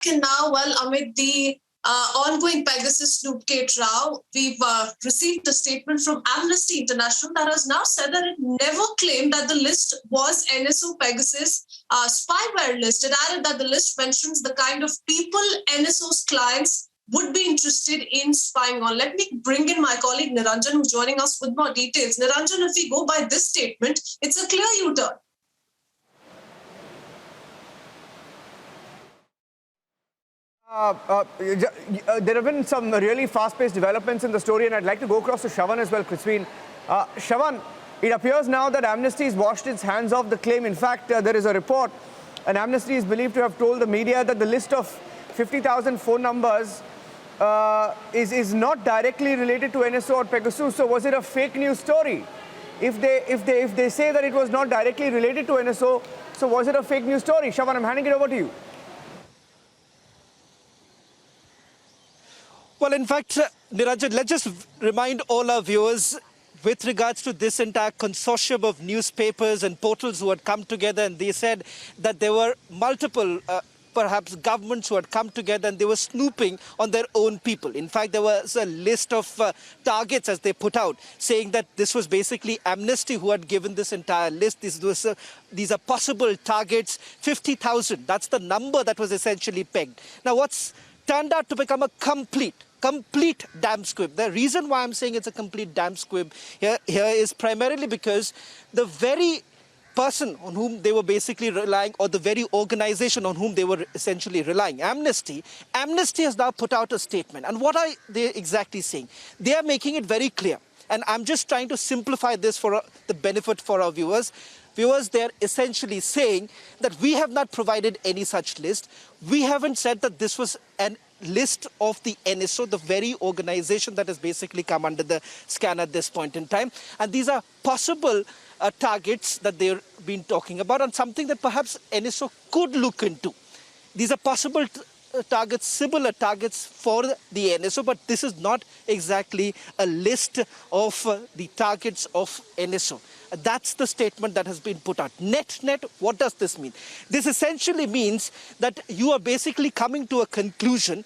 Now, well, amid the ongoing Pegasus Snoopgate row, we've received a statement from Amnesty International that has now said that it never claimed that the list was NSO Pegasus spyware list. It added that the list mentions the kind of people NSO's clients would be interested in spying on. Let me bring in my colleague Niranjan, who's joining us with more details. Niranjan, if we go by this statement, it's a clear U-turn. There have been some really fast-paced developments in the story, and I'd like to go across to Shravan as well, Christine. Shravan, it appears now that Amnesty has washed its hands off the claim. In fact, there is a report, and Amnesty is believed to have told the media that the list of 50,000 phone numbers is not directly related to NSO or Pegasus. So was it a fake news story? If they say that it was not directly related to NSO, so was it a fake news story? Shravan, I'm handing it over to you. Well, in fact, Niranjan, let's just remind all our viewers with regards to this entire consortium of newspapers and portals who had come together, and they said that there were multiple perhaps governments who had come together and they were snooping on their own people. In fact, there was a list of targets as they put out, saying that this was basically Amnesty who had given this entire list. These are possible targets, 50,000. That's the number that was essentially pegged. Now, what's turned out to become a complete damn squib. The reason why I'm saying it's a complete damn squib here is primarily because the very person on whom they were basically relying, or the very organization on whom they were essentially relying, Amnesty has now put out a statement. And what are they exactly saying? They are making it very clear. And I'm just trying to simplify this for the benefit for our viewers. They're essentially saying that we have not provided any such list. We haven't said that this was an list of the NSO, the very organization that has basically come under the scan at this point in time. And these are possible targets that they've been talking about, and something that perhaps NSO could look into. These are possible targets, similar targets for the NSO, but this is not exactly a list of the targets of NSO. That's the statement that has been put out. Net, what does this mean? This essentially means that you are basically coming to a conclusion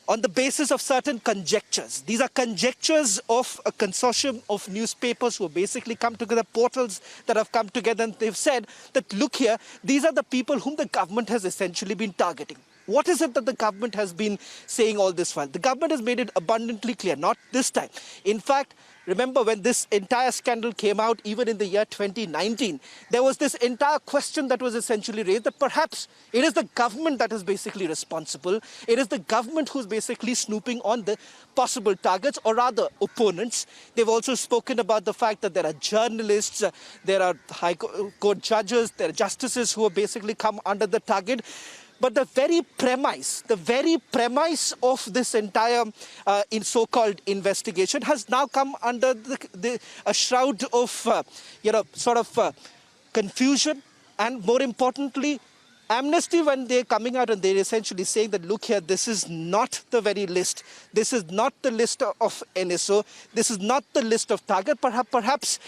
on the basis of certain conjectures. These are conjectures of a consortium of newspapers who have basically come together, portals that have come together, and they've said that, look here, these are the people whom the government has essentially been targeting. What is it that the government has been saying all this while? The government has made it abundantly clear, not this time. In fact, remember when this entire scandal came out, even in the year 2019, there was this entire question that was essentially raised that perhaps it is the government that is basically responsible. It is the government who's basically snooping on the possible targets, or rather opponents. They've also spoken about the fact that there are journalists, there are high court judges, there are justices who have basically come under the target. But the very premise of this entire so-called investigation has now come under a shroud of, confusion, and more importantly, Amnesty, when they're coming out and they're essentially saying that, look here, this is not the very list. This is not the list of NSO. This is not the list of target. Perhaps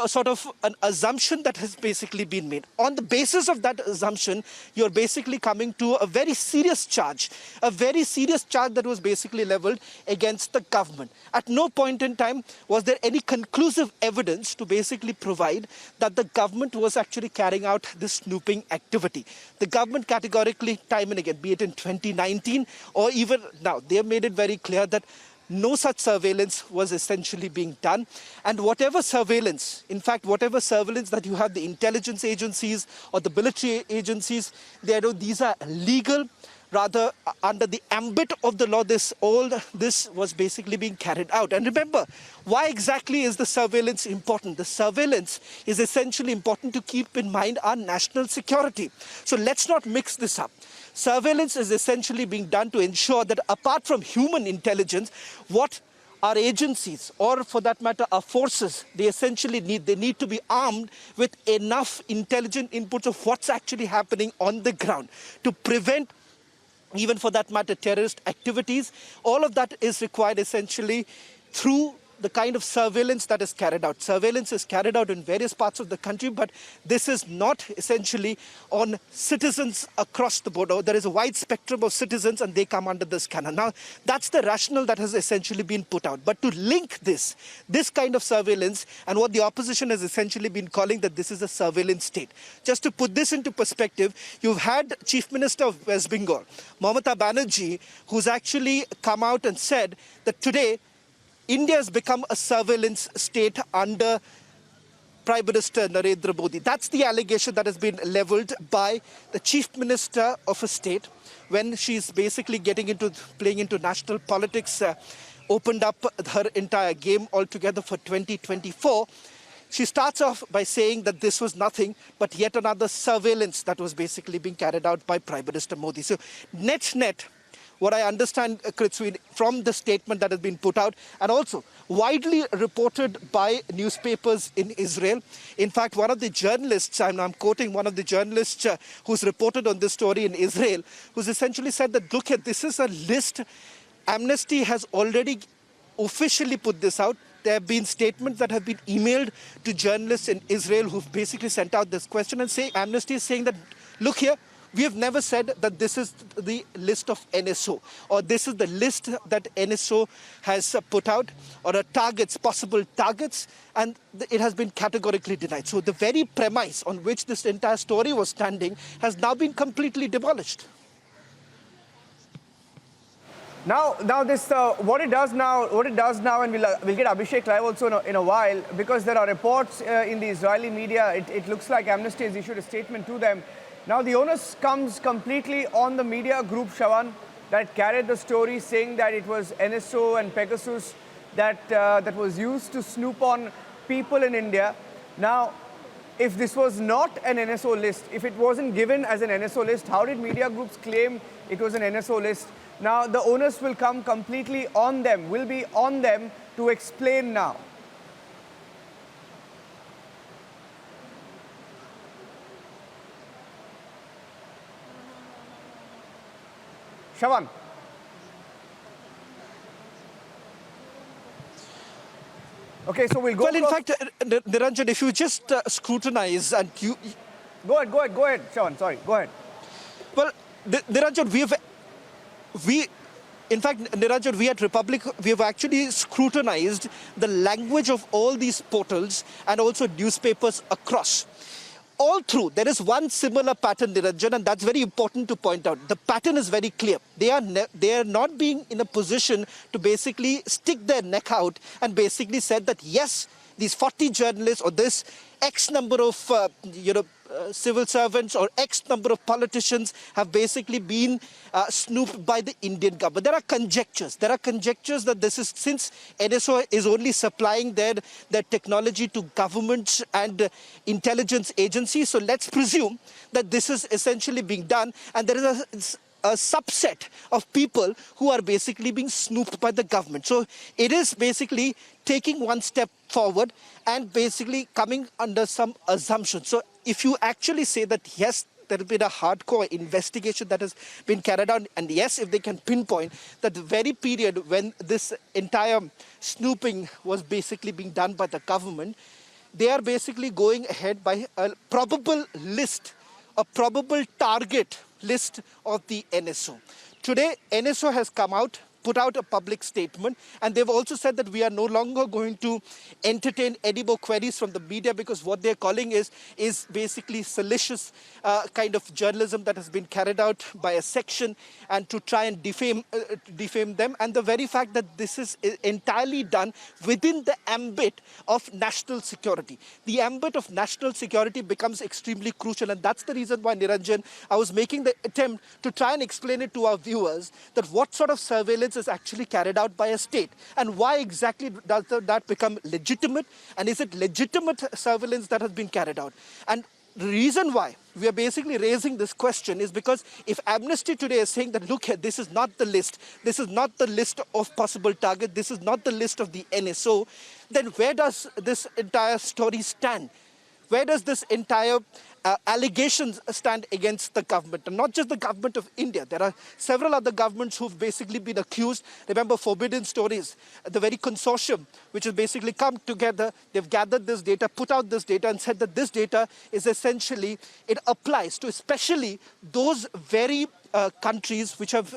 sort of an assumption that has basically been made. On the basis of that assumption, you're basically coming to a very serious charge that was basically leveled against the government. At no point in time was there any conclusive evidence to basically provide that the government was actually carrying out this snooping activity. The government categorically, time and again, be it in 2019 or even now, they have made it very clear that no such surveillance was essentially being done. And whatever surveillance that you have, the intelligence agencies or the military agencies, these are legal. Rather, under the ambit of the law, all this was basically being carried out. And remember, why exactly is the surveillance important? The surveillance is essentially important to keep in mind our national security. So let's not mix this up. Surveillance is essentially being done to ensure that apart from human intelligence, what our agencies, or for that matter, our forces, they need to be armed with enough intelligent inputs of what's actually happening on the ground to prevent, even for that matter, terrorist activities. All of that is required essentially through the kind of surveillance that is carried out. Surveillance is carried out in various parts of the country, but this is not essentially on citizens across the border. There is a wide spectrum of citizens and they come under this scanner. Now, that's the rationale that has essentially been put out. But to link this kind of surveillance and what the opposition has essentially been calling that this is a surveillance state. Just to put this into perspective, you've had Chief Minister of West Bengal, Mamata Banerjee, who's actually come out and said that today, India has become a surveillance state under Prime Minister Narendra Modi. That's the allegation that has been leveled by the Chief Minister of a state when she's basically playing into national politics, opened up her entire game altogether for 2024. She starts off by saying that this was nothing but yet another surveillance that was basically being carried out by Prime Minister Modi. So net, what I understand, Kritsween, from the statement that has been put out and also widely reported by newspapers in Israel. In fact, one of the journalists, I'm quoting one of the journalists who's reported on this story in Israel, who's essentially said that, look at this is a list. Amnesty has already officially put this out. There have been statements that have been emailed to journalists in Israel who've basically sent out this question and say Amnesty is saying that, look here, we have never said that this is the list of NSO or this is the list that NSO has put out or possible targets, and it has been categorically denied. So the very premise on which this entire story was standing has now been completely demolished. Now this what it does now, and we'll get Abhishek live also in a while, because there are reports in the Israeli media. It looks like Amnesty has issued a statement to them. Now the onus comes completely on the media group, Shravan, that carried the story, saying that it was NSO and Pegasus that was used to snoop on people in India. Now, if this was not an NSO list, if it wasn't given as an NSO list, how did media groups claim it was an NSO list? Now, the onus will come completely on them, will be on them to explain now. Shravan. Okay, so we'll go. Well, in fact, Niranjan, if you just scrutinize and you... Go ahead, Shravan, sorry, go ahead. Well, Niranjan, in fact, Niranjan, we at Republic, we have actually scrutinized the language of all these portals and also newspapers across. All through, there is one similar pattern, Niranjan, and that's very important to point out. The pattern is very clear. They are not being in a position to basically stick their neck out and basically said that, yes, these 40 journalists or this X number of, civil servants or X number of politicians have basically been snooped by the Indian government. There are conjectures. There are conjectures that this is, since NSO is only supplying their technology to governments and intelligence agencies, so let's presume that this is essentially being done, and there is a subset of people who are basically being snooped by the government. So it is basically taking one step forward and basically coming under some assumptions. So if you actually say that, yes, there has been a hardcore investigation that has been carried out, and yes, if they can pinpoint that the very period when this entire snooping was basically being done by the government, they are basically going ahead by a probable list, a probable target list of the NSO. Today, NSO has come out, put out a public statement, and they've also said that we are no longer going to entertain any more queries from the media, because what they're calling is basically salacious kind of journalism that has been carried out by a section and to try and defame them. And the very fact that this is entirely done within the ambit of national security. The ambit of national security becomes extremely crucial, and that's the reason why, Niranjan, I was making the attempt to try and explain it to our viewers that what sort of surveillance is actually carried out by a state, and why exactly does that become legitimate, and is it legitimate surveillance that has been carried out. And the reason why we are basically raising this question is because if Amnesty today is saying that, look here, this is not the list, this is not the list of possible targets, this is not the list of the NSO, then where does this entire story stand? where does this entire allegations stand against the government? And not just the government of India. There are several other governments who've basically been accused. Remember, Forbidden Stories, the very consortium which has basically come together. They've gathered this data, put out this data, and said that this data is essentially, it applies to especially those very countries which have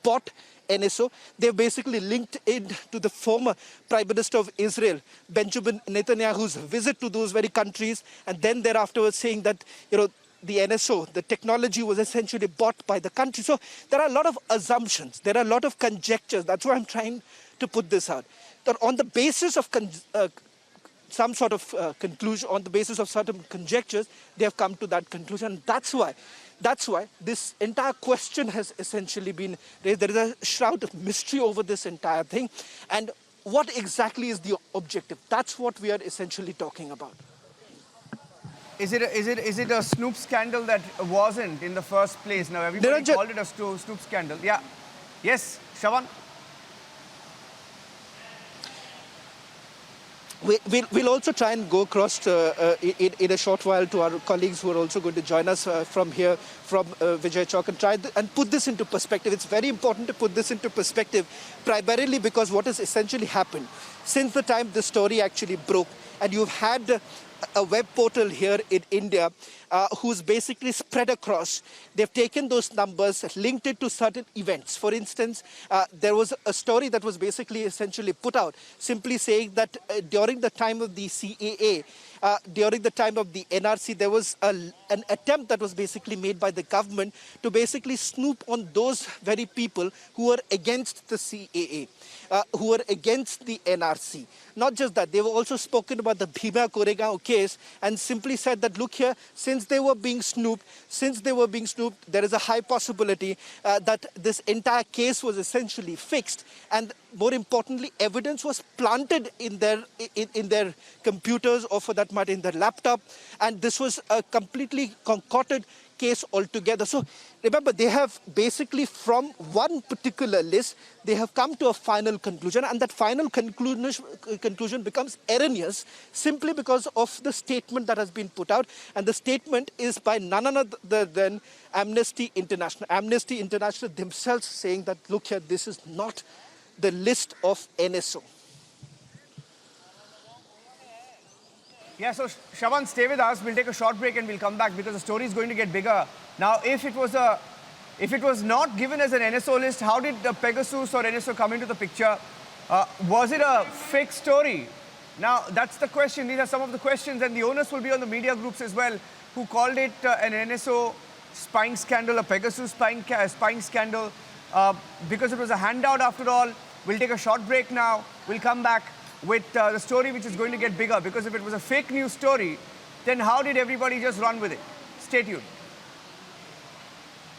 bought NSO. They've basically linked in to the former Prime Minister of Israel, Benjamin Netanyahu's visit to those very countries, and then thereafter saying that, the NSO, the technology was essentially bought by the country. So there are a lot of assumptions. There are a lot of conjectures. That's why I'm trying to put this out. That on the basis of some sort of conclusion, on the basis of certain conjectures, they have come to that conclusion. That's why this entire question has essentially been raised. There is a shroud of mystery over this entire thing. And what exactly is the objective? That's what we are essentially talking about. Is it a Snoop scandal that wasn't in the first place? Now everybody called it a Snoop scandal. Yeah. Yes, Shravan? We'll also try and go across in a short while to our colleagues who are also going to join us from here, from Vijay Chowk, and try and put this into perspective. It's very important to put this into perspective, primarily because what has essentially happened since the time the story actually broke, and you've had a web portal here in India who's basically spread across. They've taken those numbers, linked it to certain events. For instance, there was a story that was basically essentially put out, simply saying that during the time of the CAA, during the time of the NRC, there was an attempt that was basically made by the government to basically snoop on those very people who were against the CAA, who were against the NRC. Not just that, they were also spoken about the Bhima Koregaon case and simply said that, look here, since they were being snooped, there is a high possibility that this entire case was essentially fixed. And more importantly, evidence was planted in their computers, or for that matter in their laptop, and this was a completely concocted case altogether. So remember, they have basically from one particular list, they have come to a final conclusion, and that final conclusion becomes erroneous simply because of the statement that has been put out, and the statement is by none other than Amnesty International. Amnesty International themselves saying that, look here, this is not the list of NSO. Yeah, so Shravan, stay with us. We'll take a short break and we'll come back because the story is going to get bigger. Now, if it was not given as an NSO list, how did Pegasus or NSO come into the picture? Was it a fake story? Now, that's the question. These are some of the questions, and the onus will be on the media groups as well, who called it an NSO spying scandal, a Pegasus spying scandal, because it was a handout after all. We'll take a short break now. We'll come back with the story which is going to get bigger, because if it was a fake news story, then how did everybody just run with it? Stay tuned.